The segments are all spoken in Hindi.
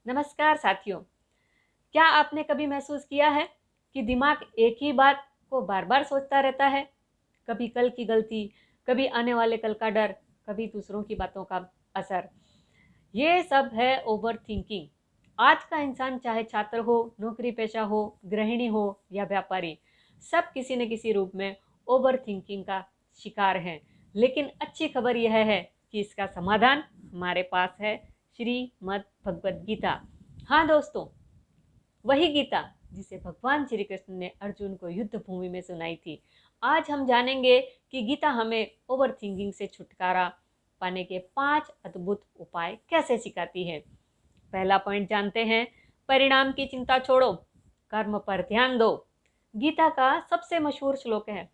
नमस्कार साथियों। क्या आपने कभी महसूस किया है कि दिमाग एक ही बात को बार बार सोचता रहता है? कभी कल की गलती, कभी आने वाले कल का डर, कभी दूसरों की बातों का असर। ये सब है ओवर थिंकिंग। आज का इंसान चाहे छात्र हो, नौकरी पेशा हो, गृहिणी हो या व्यापारी, सब किसी न किसी रूप में ओवर थिंकिंग का शिकार हैं। लेकिन अच्छी खबर यह है कि इसका समाधान हमारे पास है, श्रीमद् भगवद गीता। हाँ दोस्तों, वही गीता जिसे भगवान श्री कृष्ण ने अर्जुन को युद्ध भूमि में सुनाई थी। आज हम जानेंगे कि गीता हमें ओवर थिंकिंग से छुटकारा पाने के 5 अद्भुत उपाय कैसे सिखाती है। पहला पॉइंट जानते हैं, परिणाम की चिंता छोड़ो, कर्म पर ध्यान दो। गीता का सबसे मशहूर श्लोक है,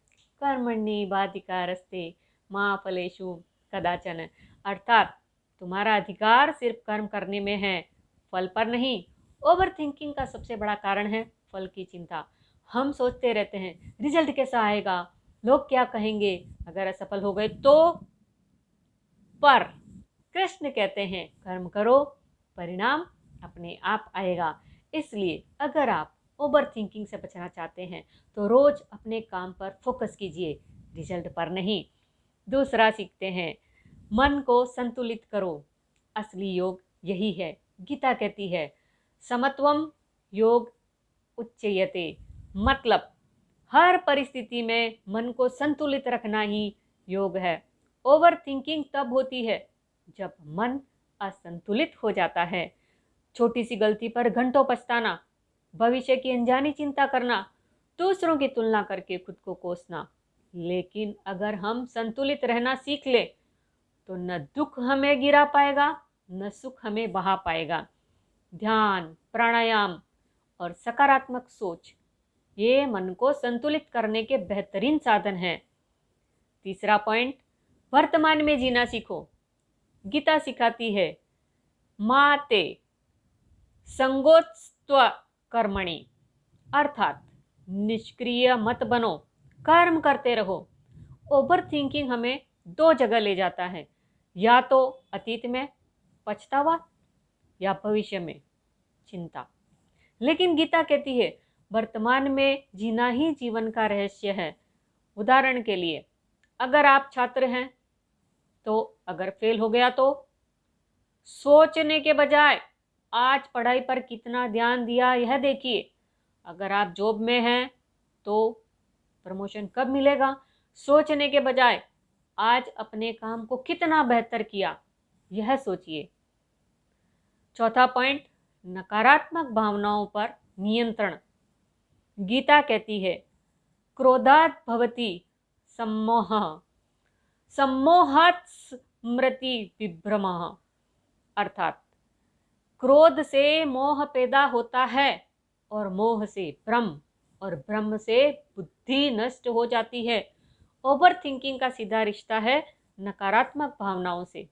कर्मण्येवाधिकारस्ते मा फलेषु कदाचन। अर्थात तुम्हारा अधिकार सिर्फ कर्म करने में है, फल पर नहीं। ओवर थिंकिंग का सबसे बड़ा कारण है फल की चिंता। हम सोचते रहते हैं रिजल्ट कैसा आएगा, लोग क्या कहेंगे, अगर असफल हो गए तो। पर कृष्ण कहते हैं कर्म करो, परिणाम अपने आप आएगा। इसलिए अगर आप ओवर थिंकिंग से बचना चाहते हैं तो रोज अपने काम पर फोकस कीजिए, रिजल्ट पर नहीं। दूसरा सीखते हैं, मन को संतुलित करो। असली योग यही है। गीता कहती है समत्वम योग उच्चयते, मतलब हर परिस्थिति में मन को संतुलित रखना ही योग है। ओवर थिंकिंग तब होती है जब मन असंतुलित हो जाता है। छोटी सी गलती पर घंटों पछताना, भविष्य की अनजानी चिंता करना, दूसरों की तुलना करके खुद को कोसना। लेकिन अगर हम संतुलित रहना सीख ले तो न दुख हमें गिरा पाएगा, न सुख हमें बहा पाएगा। ध्यान, प्राणायाम और सकारात्मक सोच ये मन को संतुलित करने के बेहतरीन साधन हैं। तीसरा पॉइंट, वर्तमान में जीना सीखो। गीता सिखाती है माते संगोत्स्त्व कर्मणि, अर्थात निष्क्रिय मत बनो, कर्म करते रहो। ओवर थिंकिंग हमें दो जगह ले जाता है, या तो अतीत में पछतावा या भविष्य में चिंता। लेकिन गीता कहती है वर्तमान में जीना ही जीवन का रहस्य है। उदाहरण के लिए, अगर आप छात्र हैं तो अगर फेल हो गया तो सोचने के बजाय आज पढ़ाई पर कितना ध्यान दिया यह देखिए। अगर आप जॉब में हैं तो प्रमोशन कब मिलेगा, सोचने के बजाय आज अपने काम को कितना बेहतर किया यह सोचिए। चौथा पॉइंट, नकारात्मक भावनाओं पर नियंत्रण। गीता कहती है क्रोधात् भवति सम्मोहः, सम्मोहात् स्मृति विभ्रमः, अर्थात क्रोध से मोह पैदा होता है और मोह से भ्रम, और भ्रम से बुद्धि नष्ट हो जाती है। ओवर थिंकिंग का सीधा रिश्ता है नकारात्मक भावनाओं से।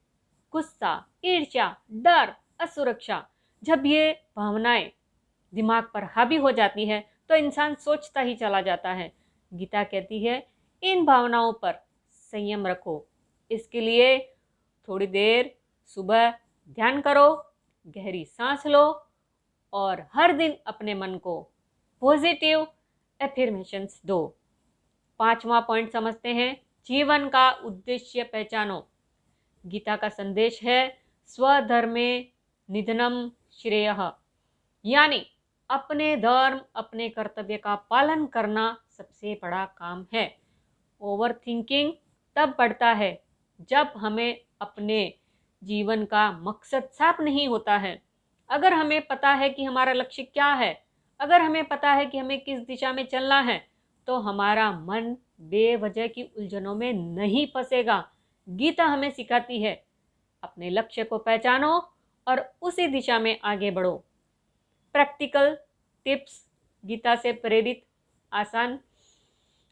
गुस्सा, ईर्ष्या, डर, असुरक्षा, जब ये भावनाएं दिमाग पर हावी हो जाती है तो इंसान सोचता ही चला जाता है। गीता कहती है इन भावनाओं पर संयम रखो। इसके लिए थोड़ी देर सुबह ध्यान करो, गहरी सांस लो और हर दिन अपने मन को पॉजिटिव एफर्मेशंस दो। पांचवा पॉइंट समझते हैं, जीवन का उद्देश्य पहचानो। गीता का संदेश है स्वधर्मे निधनम श्रेयः, यानी अपने धर्म, अपने कर्तव्य का पालन करना सबसे बड़ा काम है। ओवर थिंकिंग तब बढ़ता है जब हमें अपने जीवन का मकसद साफ नहीं होता है। अगर हमें पता है कि हमारा लक्ष्य क्या है, अगर हमें पता है कि हमें किस दिशा में चलना है, तो हमारा मन बेवजह की उलझनों में नहीं फंसेगा। गीता हमें सिखाती है अपने लक्ष्य को पहचानो और उसी दिशा में आगे बढ़ो। प्रैक्टिकल टिप्स, गीता से प्रेरित आसान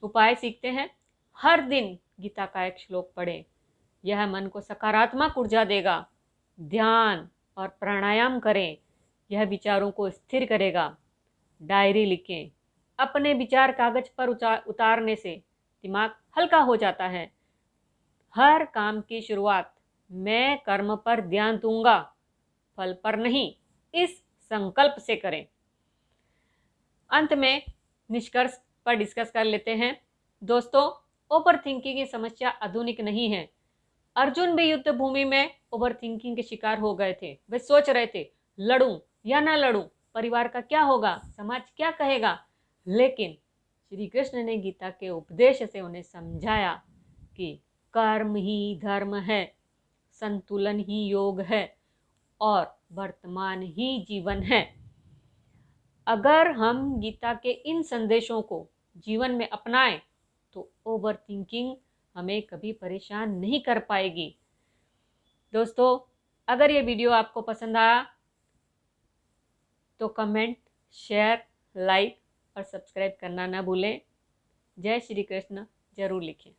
उपाय सीखते हैं। हर दिन गीता का एक श्लोक पढ़ें, यह मन को सकारात्मक ऊर्जा देगा। ध्यान और प्राणायाम करें, यह विचारों को स्थिर करेगा। डायरी लिखें, अपने विचार कागज पर उतारने से दिमाग हल्का हो जाता है। हर काम की शुरुआत मैं कर्म पर ध्यान दूंगा, फल पर नहीं, इस संकल्प से करें। अंत में निष्कर्ष पर डिस्कस कर लेते हैं। दोस्तों, ओवर थिंकिंग की समस्या आधुनिक नहीं है। अर्जुन भी युद्ध भूमि में ओवर थिंकिंग के शिकार हो गए थे। वे सोच रहे थे, लड़ूं या ना लड़ूं, परिवार का क्या होगा, समाज क्या कहेगा। लेकिन श्री कृष्ण ने गीता के उपदेश से उन्हें समझाया कि कर्म ही धर्म है, संतुलन ही योग है और वर्तमान ही जीवन है। अगर हम गीता के इन संदेशों को जीवन में अपनाएं तो ओवर थिंकिंग हमें कभी परेशान नहीं कर पाएगी। दोस्तों, अगर ये वीडियो आपको पसंद आया तो कमेंट, शेयर, लाइक और सब्सक्राइब करना ना भूलें। जय श्री कृष्ण जरूर लिखें।